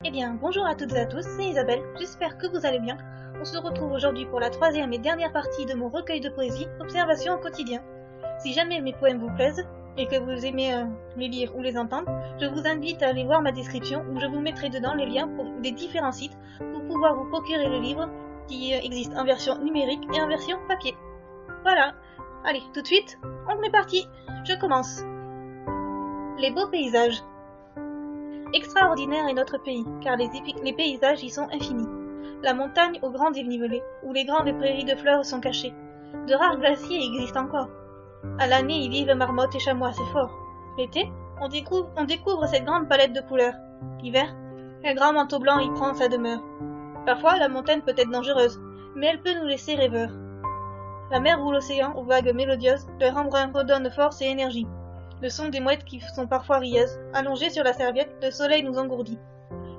Eh bien, bonjour à toutes et à tous, c'est Isabelle, j'espère que vous allez bien. On se retrouve aujourd'hui pour la troisième et dernière partie de mon recueil de poésie, Observation au quotidien. Si jamais mes poèmes vous plaisent, et que vous aimez les lire ou les entendre, je vous invite à aller voir ma description où je vous mettrai dedans les liens des différents sites pour pouvoir vous procurer le livre qui existe en version numérique et en version papier. Voilà, allez, tout de suite, on est parti, je commence. Les beaux paysages. Extraordinaire est notre pays, car les paysages y sont infinis. La montagne aux grands dénivelés, où les grandes prairies de fleurs sont cachées. De rares glaciers existent encore. À l'année y vivent marmottes et chamois, c'est fort. L'été, on découvre cette grande palette de couleurs. L'hiver, un grand manteau blanc y prend sa demeure. Parfois, la montagne peut être dangereuse, mais elle peut nous laisser rêveurs. La mer ou l'océan, aux vagues mélodieuses, leur embrun redonne force et énergie. Le son des mouettes qui sont parfois rieuses, allongées sur la serviette, le soleil nous engourdit.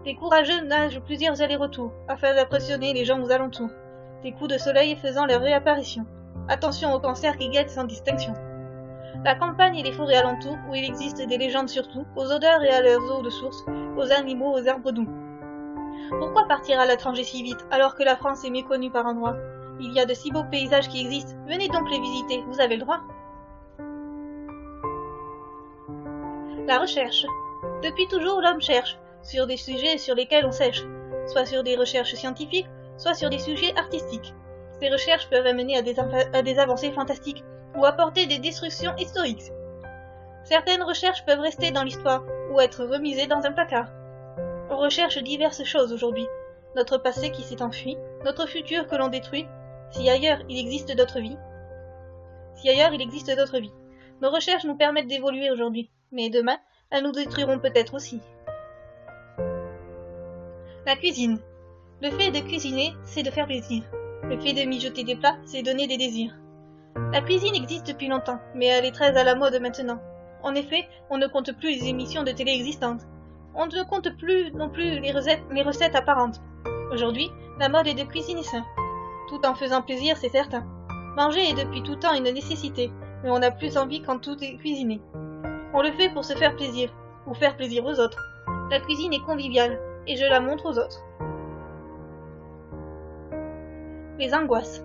Les courageux nagent plusieurs allers-retours, afin d'impressionner les gens aux alentours, des coups de soleil faisant leur réapparition. Attention aux cancers qui guettent sans distinction. La campagne et les forêts alentours, où il existe des légendes surtout, aux odeurs et à leurs eaux de source, aux animaux, aux arbres doux. Pourquoi partir à l'étranger si vite, alors que la France est méconnue par endroits? Il y a de si beaux paysages qui existent, venez donc les visiter, vous avez le droit. La recherche. Depuis toujours, l'homme cherche, sur des sujets sur lesquels on sèche, soit sur des recherches scientifiques, soit sur des sujets artistiques. Ces recherches peuvent amener à des avancées fantastiques, ou apporter des destructions historiques. Certaines recherches peuvent rester dans l'histoire, ou être remisées dans un placard. On recherche diverses choses aujourd'hui. Notre passé qui s'est enfui, notre futur que l'on détruit, si ailleurs il existe d'autres vies. Nos recherches nous permettent d'évoluer aujourd'hui, mais demain, elles nous détruiront peut-être aussi. La cuisine. Le fait de cuisiner, c'est de faire plaisir. Le fait de mijoter des plats, c'est donner des désirs. La cuisine existe depuis longtemps, mais elle est très à la mode maintenant. En effet, on ne compte plus les émissions de télé existantes. On ne compte plus non plus les recettes apparentes. Aujourd'hui, la mode est de cuisiner sain. Tout en faisant plaisir, c'est certain. Manger est depuis tout temps une nécessité, mais on a plus envie quand tout est cuisiné. On le fait pour se faire plaisir, ou faire plaisir aux autres. La cuisine est conviviale, et je la montre aux autres. Les angoisses.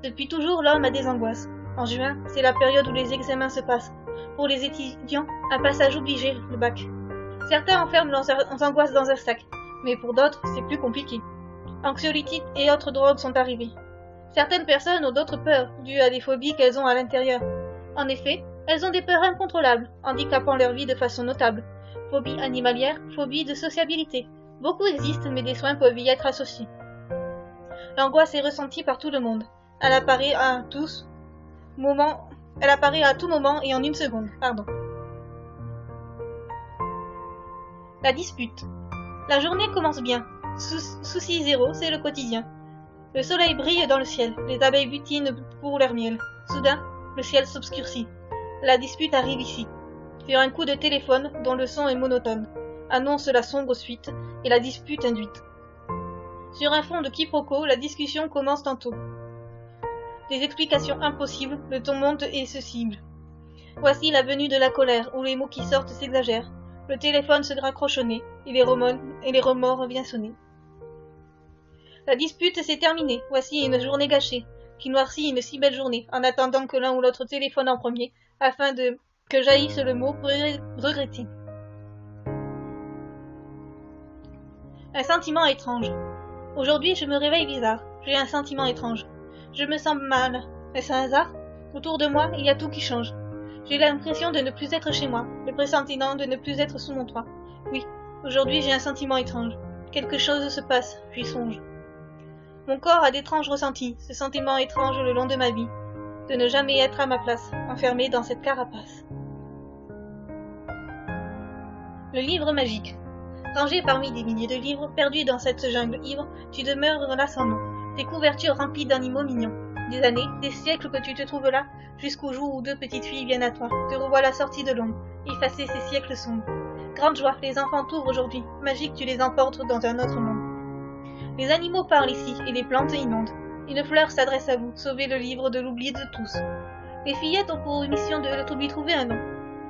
Depuis toujours, l'homme a des angoisses. En juin, c'est la période où les examens se passent. Pour les étudiants, un passage obligé, le bac. Certains enferment leurs angoisses dans un sac, mais pour d'autres, c'est plus compliqué. Anxiolytiques et autres drogues sont arrivées. Certaines personnes ont d'autres peurs, dues à des phobies qu'elles ont à l'intérieur. En effet, elles ont des peurs incontrôlables, handicapant leur vie de façon notable. Phobie animalière, phobie de sociabilité. Beaucoup existent, mais des soins peuvent y être associés. L'angoisse est ressentie par tout le monde. Elle apparaît à tout moment et en une seconde. La dispute. La journée commence bien. Souci zéro, c'est le quotidien. Le soleil brille dans le ciel, les abeilles butinent pour leur miel. Soudain, le ciel s'obscurcit. La dispute arrive ici. Sur un coup de téléphone, dont le son est monotone, annonce la sombre suite et la dispute induite. Sur un fond de quiproquo, la discussion commence tantôt. Des explications impossibles, le ton monte et se cible. Voici la venue de la colère, où les mots qui sortent s'exagèrent. Le téléphone se raccroche au nez, et les remords viennent sonner. La dispute s'est terminée, voici une journée gâchée, qui noircit une si belle journée, en attendant que l'un ou l'autre téléphone en premier, afin que jaillisse le mot regretter. Un sentiment étrange. Aujourd'hui, je me réveille bizarre. J'ai un sentiment étrange. Je me sens mal. Est-ce un hasard? Autour de moi, il y a tout qui change. J'ai l'impression de ne plus être chez moi, le pressentiment de ne plus être sous mon toit. Oui, aujourd'hui j'ai un sentiment étrange. Quelque chose se passe, j'y songe. Mon corps a d'étranges ressentis, ce sentiment étrange le long de ma vie, de ne jamais être à ma place, enfermé dans cette carapace. Le livre magique. Rangé parmi des milliers de livres, perdu dans cette jungle ivre, tu demeures là sans nom, tes couvertures remplies d'animaux mignons. Des années, des siècles que tu te trouves là, jusqu'au jour où deux petites filles viennent à toi, te revoilà sortie de l'ombre, effacer ces siècles sombres. Grande joie, les enfants t'ouvrent aujourd'hui, magique tu les emportes dans un autre monde. Les animaux parlent ici, et les plantes inondent. Une fleur s'adresse à vous, sauvez le livre de l'oubli de tous. Les fillettes ont pour mission de lui trouver un nom.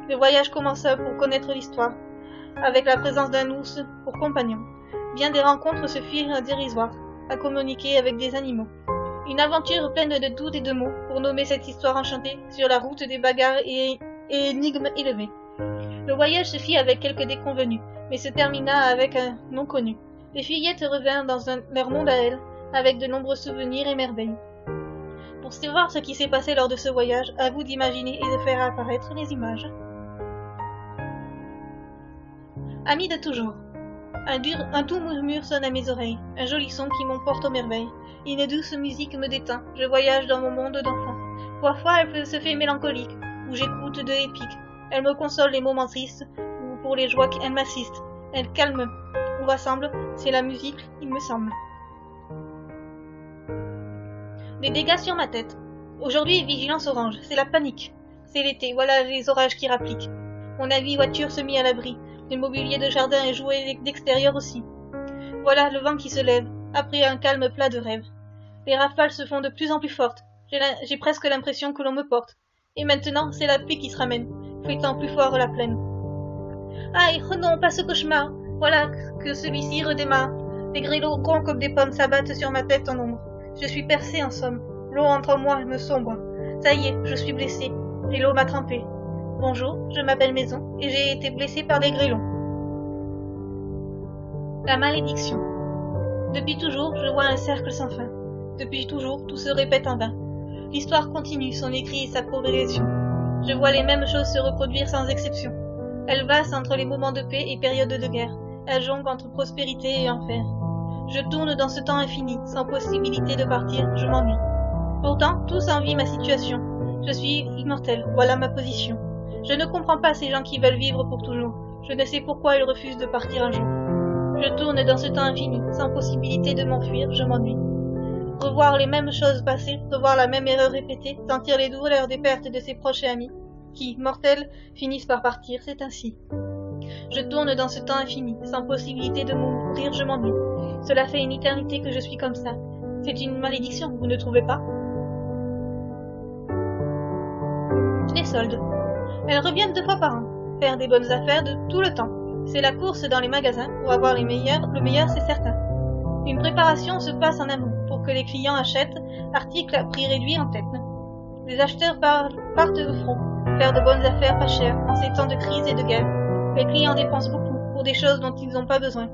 Le voyage commença pour connaître l'histoire, avec la présence d'un ours pour compagnon. Bien des rencontres se firent dérisoires, à communiquer avec des animaux. Une aventure pleine de doutes et de mots, pour nommer cette histoire enchantée, sur la route des bagarres et énigmes élevées. Le voyage se fit avec quelques déconvenus, mais se termina avec un non connu. Les fillettes revinrent dans leur monde à elles, avec de nombreux souvenirs et merveilles. Pour savoir ce qui s'est passé lors de ce voyage, à vous d'imaginer et de faire apparaître les images. Amis de toujours. Un doux murmure sonne à mes oreilles, un joli son qui m'emporte aux merveilles. Une douce musique me déteint, je voyage dans mon monde d'enfant. Parfois elle se fait mélancolique, où j'écoute de l'épique. Elle me console les moments tristes, ou pour les joies qu'elle m'assiste. Elle calme, ou rassemble, c'est la musique, il me semble. Des dégâts sur ma tête. Aujourd'hui, vigilance orange, c'est la panique. C'est l'été, voilà les orages qui rappliquent. Mon avis voiture se mit à l'abri. Le mobilier de jardin est joué d'extérieur aussi. Voilà le vent qui se lève, après un calme plat de rêve. Les rafales se font de plus en plus fortes. J'ai presque l'impression que l'on me porte. Et maintenant, c'est la pluie qui se ramène, fouettant plus fort la plaine. Aïe, oh non, pas ce cauchemar. Voilà que celui-ci redémarre. Les grelots grands comme des pommes s'abattent sur ma tête en ombre. Je suis percée en somme. L'eau entre moi me sombre. Ça y est, je suis blessée. Et l'eau m'a trempée. Bonjour, je m'appelle Maison et j'ai été blessée par des grêlons. La malédiction. Depuis toujours, je vois un cercle sans fin. Depuis toujours, tout se répète en vain. L'histoire continue son écrit et sa progression. Je vois les mêmes choses se reproduire sans exception. Elle vasse entre les moments de paix et périodes de guerre. Elle jongle entre prospérité et enfer. Je tourne dans ce temps infini, sans possibilité de partir, je m'ennuie. Pourtant, tous envient ma situation. Je suis immortel, voilà ma position. Je ne comprends pas ces gens qui veulent vivre pour toujours. Je ne sais pourquoi ils refusent de partir un jour. Je tourne dans ce temps infini, sans possibilité de m'enfuir, je m'ennuie. Revoir les mêmes choses passer, revoir la même erreur répétée, sentir les douleurs des pertes de ses proches et amis, qui, mortels, finissent par partir, c'est ainsi. Je tourne dans ce temps infini, sans possibilité de mourir, je m'ennuie. Cela fait une éternité que je suis comme ça. C'est une malédiction, vous ne trouvez pas? Les soldes. Elles reviennent 2 fois par an. Faire des bonnes affaires de tout le temps. C'est la course dans les magasins pour avoir le meilleur c'est certain. Une préparation se passe en amont pour que les clients achètent articles à prix réduit en tête. Les acheteurs partent au front, faire de bonnes affaires pas chères en ces temps de crise et de guerre. Les clients dépensent beaucoup pour des choses dont ils n'ont pas besoin,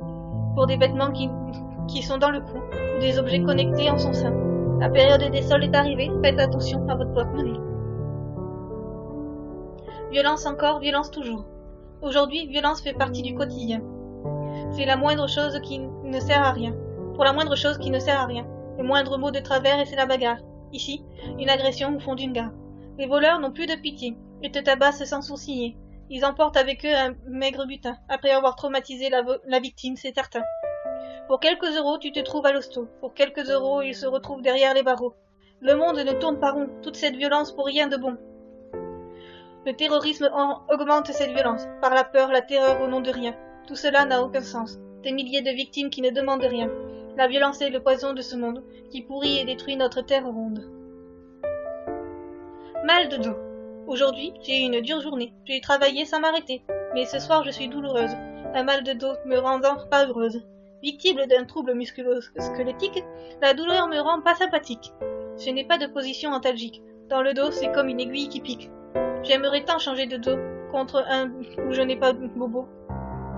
pour des vêtements qui sont dans le cou ou des objets connectés en son sein. La période des soldes est arrivée, faites attention à votre porte-monnaie. Violence encore, violence toujours. Aujourd'hui, violence fait partie du quotidien. C'est la moindre chose qui ne sert à rien. Pour la moindre chose qui ne sert à rien. Le moindre mot de travers et c'est la bagarre. Ici, une agression au fond d'une gare. Les voleurs n'ont plus de pitié. Ils te tabassent sans sourciller. Ils emportent avec eux un maigre butin, après avoir traumatisé la victime, c'est certain. Pour quelques euros, tu te trouves à l'hosto. Pour quelques euros, ils se retrouvent derrière les barreaux. Le monde ne tourne pas rond. Toute cette violence pour rien de bon. Le terrorisme augmente cette violence, par la peur, la terreur au nom de rien. Tout cela n'a aucun sens. Des milliers de victimes qui ne demandent rien. La violence est le poison de ce monde, qui pourrit et détruit notre terre ronde. Mal de dos. Aujourd'hui, j'ai eu une dure journée. J'ai travaillé sans m'arrêter. Mais ce soir, je suis douloureuse. Un mal de dos me rendant pas heureuse. Victime d'un trouble musculo-squelettique, la douleur me rend pas sympathique. Je n'ai pas de position antalgique. Dans le dos, c'est comme une aiguille qui pique. J'aimerais tant changer de dos, contre un où je n'ai pas de bobo.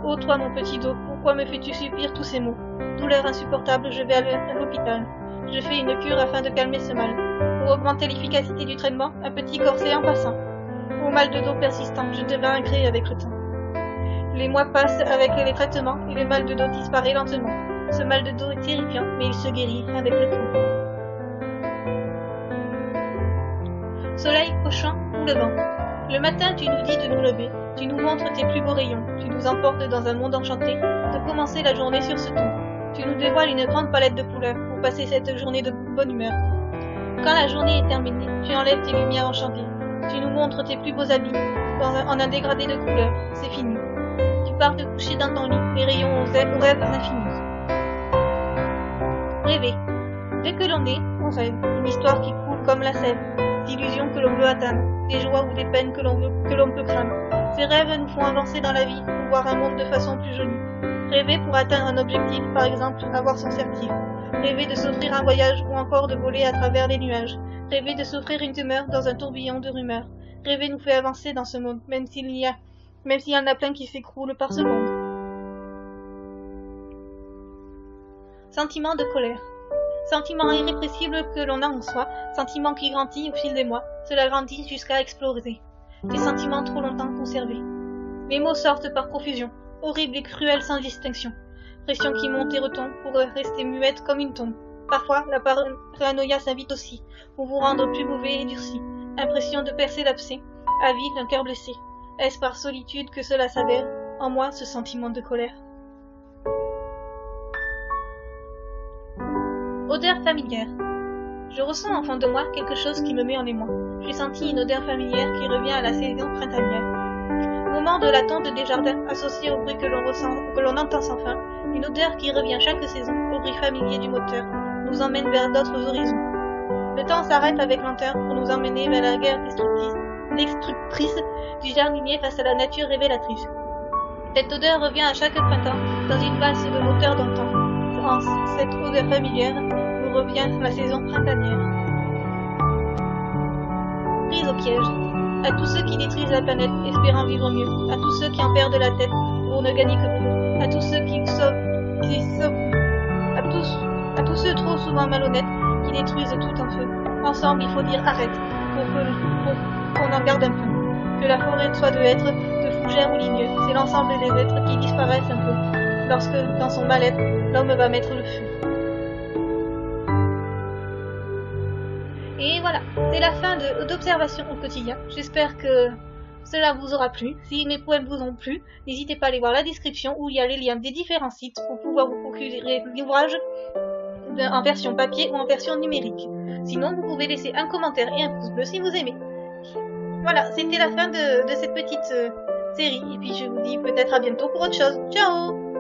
Ô toi mon petit dos, pourquoi me fais-tu subir tous ces maux? Douleur insupportable, je vais à l'hôpital. Je fais une cure afin de calmer ce mal. Pour augmenter l'efficacité du traitement, un petit corset en passant. Au mal de dos persistant, je devins ancré avec le temps. Les mois passent avec les traitements et le mal de dos disparaît lentement. Ce mal de dos est terrifiant, mais il se guérit avec le temps. Soleil, couchant ou levant. Le matin, tu nous dis de nous lever, tu nous montres tes plus beaux rayons, tu nous emportes dans un monde enchanté, de commencer la journée sur ce ton. Tu nous dévoiles une grande palette de couleurs pour passer cette journée de bonne humeur. Quand la journée est terminée, tu enlèves tes lumières enchantées. Tu nous montres tes plus beaux habits, en un dégradé de couleurs, c'est fini. Tu pars te coucher dans ton lit, les rayons aux rêves infinis. Rêver. Dès que l'on est, on rêve, une histoire qui coule comme la sève. D'illusions que l'on veut atteindre, des joies ou des peines que l'on peut craindre. Ces rêves nous font avancer dans la vie, pour voir un monde de façon plus jolie. Rêver pour atteindre un objectif, par exemple avoir son certif. Rêver de s'offrir un voyage ou encore de voler à travers les nuages. Rêver de s'offrir une demeure dans un tourbillon de rumeurs. Rêver nous fait avancer dans ce monde, même s'il y en a plein qui s'écroulent par seconde. Sentiment de colère. Sentiment irrépressible que l'on a en soi, sentiment qui grandit au fil des mois, cela grandit jusqu'à exploser. Des sentiments trop longtemps conservés. Les mots sortent par profusion, horribles et cruels sans distinction. Pression qui monte et retombe pour rester muette comme une tombe. Parfois, la paranoïa s'invite aussi, pour vous rendre plus mauvais et durci. Impression de percer l'abcès, avide d'un cœur blessé. Est-ce par solitude que cela s'avère en moi, ce sentiment de colère? Odeur familière. Je ressens au fond de moi quelque chose qui me met en émoi. J'ai senti une odeur familière qui revient à la saison printanière. Au moment de la tonte des jardins, associée au bruit que l'on entend sans fin, une odeur qui revient chaque saison, au bruit familier du moteur, nous emmène vers d'autres horizons. Le temps s'arrête avec lenteur pour nous emmener vers la guerre destructrice du jardinier face à la nature révélatrice. Cette odeur revient à chaque printemps, dans une valse de moteur d'antan. En cette odeur familière, nous revient la saison printanière. Prise au piège. À tous ceux qui détruisent la planète, espérant vivre mieux. À tous ceux qui en perdent la tête, pour ne gagner que peu. À tous ceux à tous ceux trop souvent malhonnêtes, qui détruisent tout en feu. Ensemble, il faut dire arrête, pour qu'on en garde un peu. Que la forêt soit de hêtres, de fougères ou ligneux, c'est l'ensemble des êtres qui disparaissent un peu. Lorsque, dans son mal-être, l'homme va mettre le feu. Et voilà, c'est la fin d'Observation au quotidien. J'espère que cela vous aura plu. Si mes poèmes vous ont plu, n'hésitez pas à aller voir la description où il y a les liens des différents sites pour pouvoir vous procurer l'ouvrage en version papier ou en version numérique. Sinon, vous pouvez laisser un commentaire et un pouce bleu si vous aimez. Voilà, c'était la fin de cette petite série. Et puis je vous dis peut-être à bientôt pour autre chose. Ciao!